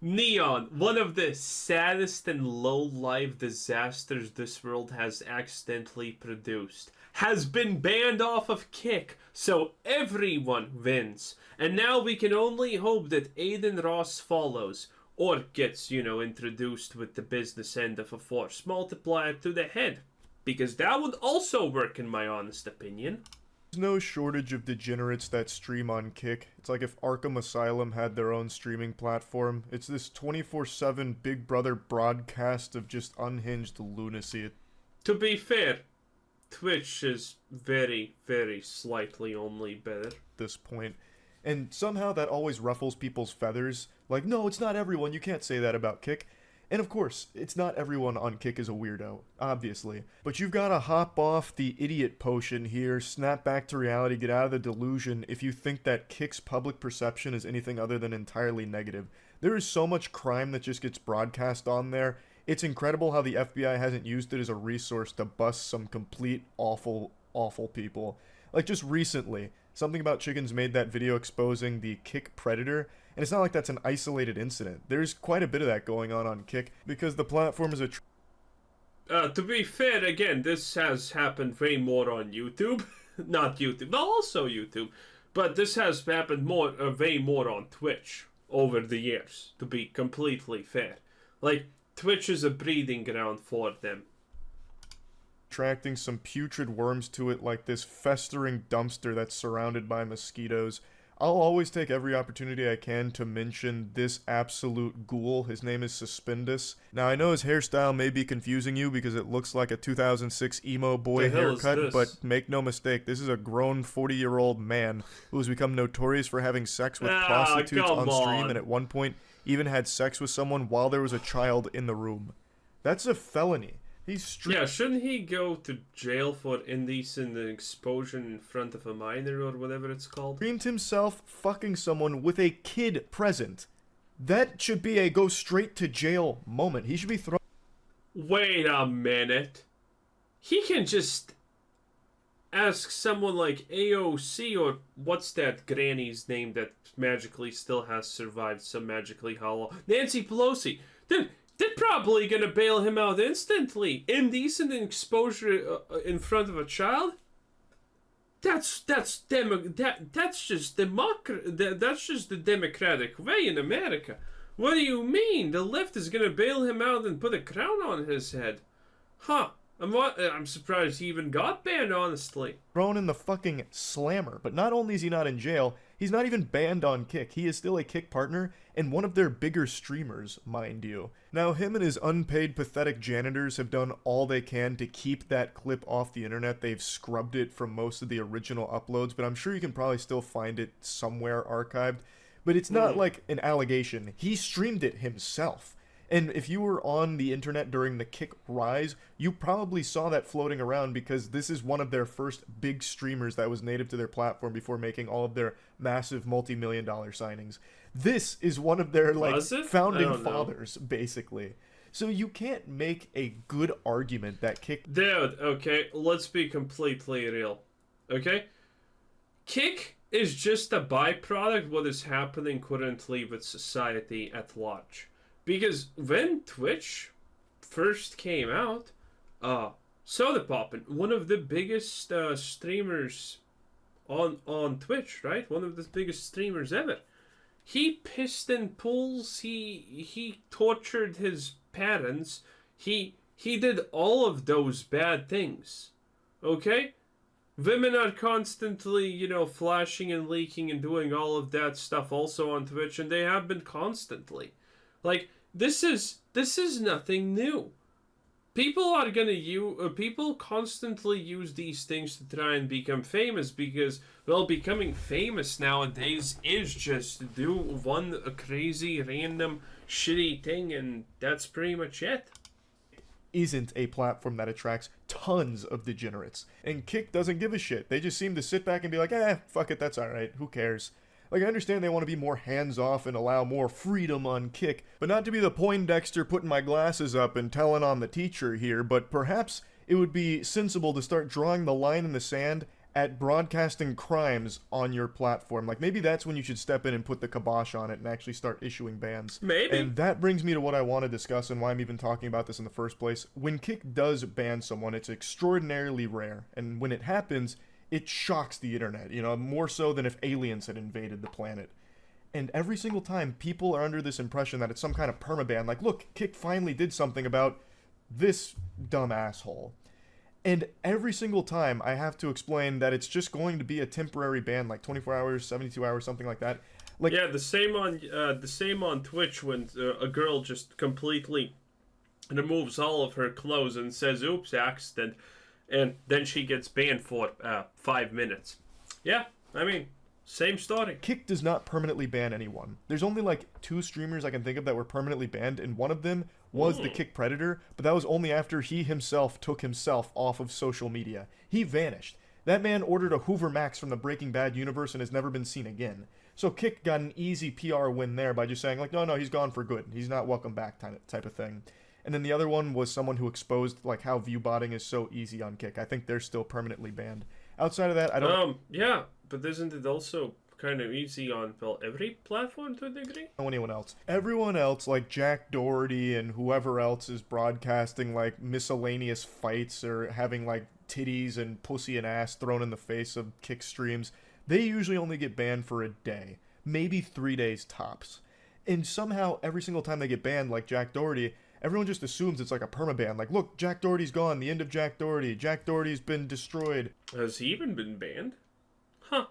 Neon, one of the saddest and low-life disasters this world has accidentally produced, has been banned off of Kick, so everyone wins. And now we can only hope that Aiden Ross follows, or gets, introduced with the business end of a force multiplier to the head. Because that would also work, in my honest opinion. There's no shortage of degenerates that stream on Kick. It's like if Arkham Asylum had their own streaming platform. It's this 24/7 Big Brother broadcast of just unhinged lunacy. To be fair, Twitch is very, very slightly only better. At this point. And somehow that always ruffles people's feathers. Like, no, it's not everyone. You can't say that about Kick. And of course, it's not everyone on Kick is a weirdo, obviously. But you've got to hop off the idiot potion here, snap back to reality, get out of the delusion if you think that Kick's public perception is anything other than entirely negative. There is so much crime that just gets broadcast on there. It's incredible how the FBI hasn't used it as a resource to bust some complete awful, awful people. Like just recently, Something About Chickens made that video exposing the Kick Predator, and it's not like that's an isolated incident. There's quite a bit of that going on Kick, because the platform is to be fair, again, this has happened way more on YouTube. Not YouTube, well, also YouTube. But this has happened way more on Twitch over the years, to be completely fair. Like, Twitch is a breeding ground for them. Attracting some putrid worms to it like this festering dumpster that's surrounded by mosquitoes. I'll always take every opportunity I can to mention this absolute ghoul. His name is Suspendus. Now, I know his hairstyle may be confusing you because it looks like a 2006 emo boy haircut, but make no mistake, this is a grown 40-year-old man who has become notorious for having sex with prostitutes on stream and at one point even had sex with someone while there was a child in the room. That's a felony. Yeah, shouldn't he go to jail for indecent exposure in front of a minor or whatever it's called? Streamed himself fucking someone with a kid present. That should be a go straight to jail moment. He should be thrown. Wait a minute. He can just ask someone like AOC or what's that granny's name that magically still has survived some magically hollow? Nancy Pelosi. Dude, they're probably gonna bail him out instantly. Indecent exposure in front of a child. That's just that's just the democratic way in America. What do you mean? The left is gonna bail him out and put a crown on his head? Huh? I'm surprised he even got banned, honestly. Thrown in the fucking slammer. But not only is he not in jail, he's not even banned on Kick. He is still a Kick partner and one of their bigger streamers, mind you. Now, him and his unpaid pathetic janitors have done all they can to keep that clip off the internet. They've scrubbed it from most of the original uploads, but I'm sure you can probably still find it somewhere archived. But it's not like an allegation. He streamed it himself. And if you were on the internet during the Kick rise, you probably saw that floating around because this is one of their first big streamers that was native to their platform before making all of their massive multi-million-dollar signings. This is one of their founding fathers, basically. So you can't make a good argument that Kick... Dude, okay, let's be completely real. Okay? Kick is just a byproduct of what is happening currently with society at large. Because when Twitch first came out, Soda Poppin', one of the biggest streamers on Twitch, right? One of the biggest streamers ever. He pissed in pools. He tortured his parents. He did all of those bad things. Okay? Women are constantly, flashing and leaking and doing all of that stuff also on Twitch, and they have been constantly. Like, this is nothing new. People constantly use these things to try and become famous because, well, becoming famous nowadays is just to do one crazy, random, shitty thing, and that's pretty much it. Isn't a platform that attracts tons of degenerates. And Kick doesn't give a shit. They just seem to sit back and be like, fuck it, that's alright, who cares? Like, I understand they want to be more hands-off and allow more freedom on Kick, but not to be the Poindexter putting my glasses up and telling on the teacher here, but perhaps it would be sensible to start drawing the line in the sand at broadcasting crimes on your platform. Like, maybe that's when you should step in and put the kibosh on it and actually start issuing bans. Maybe. And that brings me to what I want to discuss and why I'm even talking about this in the first place. When Kick does ban someone, it's extraordinarily rare. And when it happens, it shocks the internet, you know, more so than if aliens had invaded the planet. And every single time, people are under this impression that it's some kind of permaban. Like, look, Kick finally did something about this dumb asshole. And every single time I have to explain that it's just going to be a temporary ban, like 24 hours, 72 hours, something like that. Like, yeah, the same on Twitch when a girl just completely removes all of her clothes and says, "Oops, accident," and then she gets banned for 5 minutes. Yeah, I mean, same story. Kick does not permanently ban anyone. There's only like 2 streamers I can think of that were permanently banned, and one of them was the Kick Predator, but that was only after he himself took himself off of social media. He vanished. That man ordered a Hoover Max from the Breaking Bad universe and has never been seen again. So Kick got an easy PR win there by just saying, like, no, he's gone for good. He's not welcome back type of thing. And then the other one was someone who exposed, like, how view botting is so easy on Kick. I think they're still permanently banned. Outside of that, I don't... Yeah, but isn't it also kind of easy on, well, every platform to a degree? know anyone else. Everyone else, like Jack Doherty and whoever else is broadcasting, like, miscellaneous fights or having, like, titties and pussy and ass thrown in the face of Kick streams, they usually only get banned for a day. Maybe 3 days tops. And somehow, every single time they get banned, like Jack Doherty, everyone just assumes it's like a permaban. Like, look, Jack Doherty's gone. The end of Jack Doherty. Jack Doherty's been destroyed. Has he even been banned? Huh.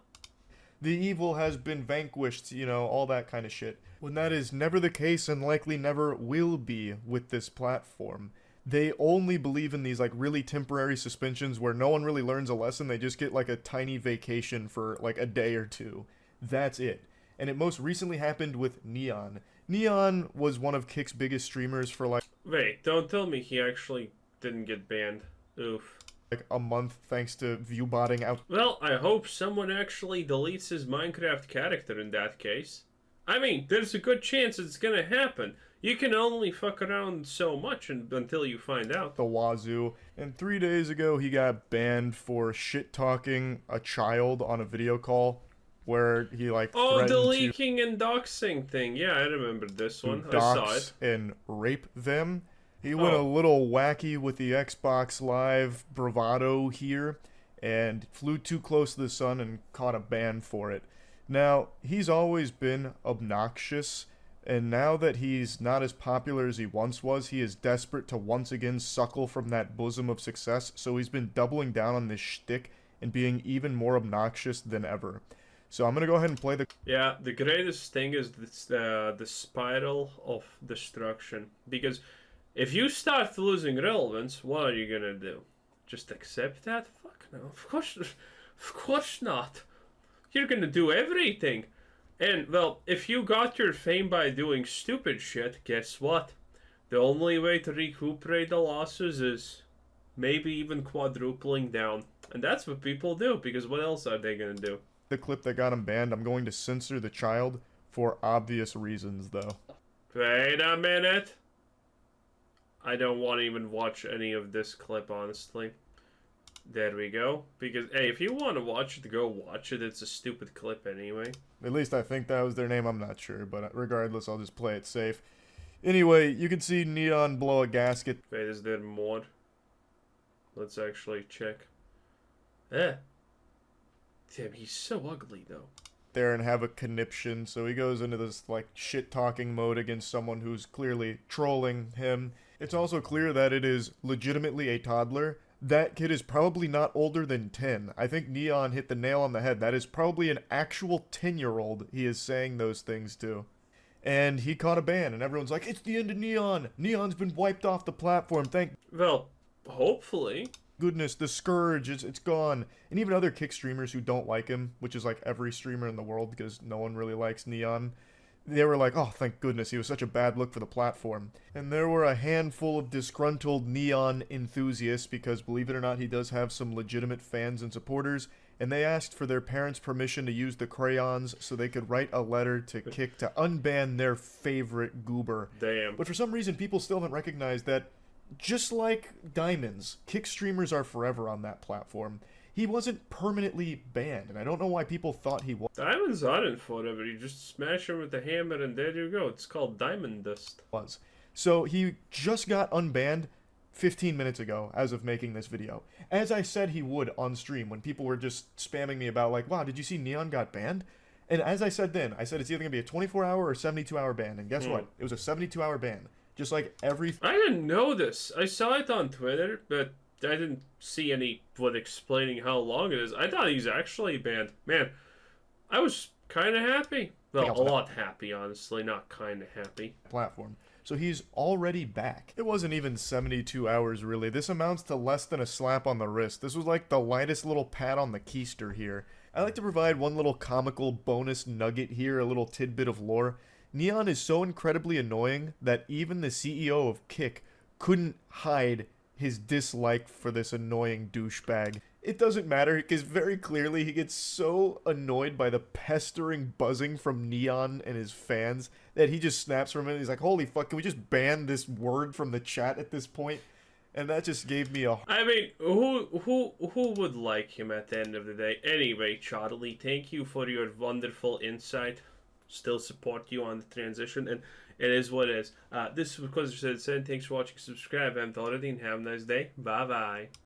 The evil has been vanquished, you know, all that kind of shit. When that is never the case and likely never will be with this platform. They only believe in these, like, really temporary suspensions where no one really learns a lesson. They just get, like, a tiny vacation for, like, a day or two. That's it. And it most recently happened with Neon. Neon was one of Kick's biggest streamers for, like... Wait, don't tell me he actually didn't get banned. Oof. Like a month thanks to view botting out. Well, I hope someone actually deletes his Minecraft character in that case. I mean, there's a good chance it's gonna happen. You can only fuck around so much until you find out. The wazoo. And 3 days ago, he got banned for shit-talking a child on a video call where he, like, oh, the leaking and doxing thing. Yeah, I remember this one. I saw it. And rape them. He went a little wacky with the Xbox Live bravado here and flew too close to the sun and caught a ban for it. Now, he's always been obnoxious, and now that he's not as popular as he once was, he is desperate to once again suckle from that bosom of success, so he's been doubling down on this shtick and being even more obnoxious than ever. So I'm going to go ahead and play the... Yeah, the greatest thing is the spiral of destruction, because... if you start losing relevance, what are you gonna do? Just accept that? Fuck no. Of course not. You're gonna do everything. And, well, if you got your fame by doing stupid shit, guess what? The only way to recuperate the losses is maybe even quadrupling down. And that's what people do, because what else are they gonna do? The clip that got him banned, I'm going to censor the child for obvious reasons, though. Wait a minute. I don't want to even watch any of this clip, honestly. There we go. Because, hey, if you want to watch it, go watch it. It's a stupid clip anyway. At least I think that was their name. I'm not sure. But regardless, I'll just play it safe. Anyway, you can see Neon blow a gasket. Wait, is there more? Let's actually check. Eh. Damn, he's so ugly, though. There and have a conniption. So he goes into this, like, shit-talking mode against someone who's clearly trolling him. It's also clear that it is legitimately a toddler. That kid is probably not older than 10. I think Neon hit the nail on the head. That is probably an actual 10-year-old he is saying those things to. And he caught a ban, and everyone's like, it's the end of Neon! Neon's been wiped off the platform, thank... Well, hopefully. Goodness, the scourge, it's gone. And even other Kick streamers who don't like him, which is like every streamer in the world because no one really likes Neon, they were like, oh, thank goodness, he was such a bad look for the platform. And there were a handful of disgruntled Neon enthusiasts, because believe it or not, he does have some legitimate fans and supporters, and they asked for their parents' permission to use the crayons so they could write a letter to Kick to unban their favorite goober. Damn. But for some reason, people still haven't recognized that, just like diamonds, Kick streamers are forever on that platform. He wasn't permanently banned, and I don't know why people thought he Diamond's on it forever. You just smash him with the hammer and there you go. It's called diamond dust. was. So he just got unbanned 15 minutes ago as of making this video. As I said he would on stream when people were just spamming me about like, wow, did you see Neon got banned? And as I said then, I said it's either going to be a 24-hour or 72-hour ban. And guess what? It was a 72-hour ban. Just like every... I didn't know this. I saw it on Twitter, but I didn't see anyone explaining how long it is. I thought he's actually banned. Man, I was kind of happy. Well, a lot happy, honestly. Not kind of happy. Platform. So he's already back. It wasn't even 72 hours, really. This amounts to less than a slap on the wrist. This was like the lightest little pat on the keister here. I like to provide one little comical bonus nugget here, a little tidbit of lore. Neon is so incredibly annoying that even the CEO of Kick couldn't hide his dislike for this annoying douchebag. It doesn't matter, because very clearly he gets so annoyed by the pestering buzzing from Neon and his fans that he just snaps from it. He's like, holy fuck, can we just ban this word from the chat at this point? And that just gave me a... I mean, who would like him at the end of the day? Anyway, Charlie, thank you for your wonderful insight. Still support you on the transition, and it is what it is. This is because I said, thanks for watching, subscribe, I'm adin, have a nice day, bye bye.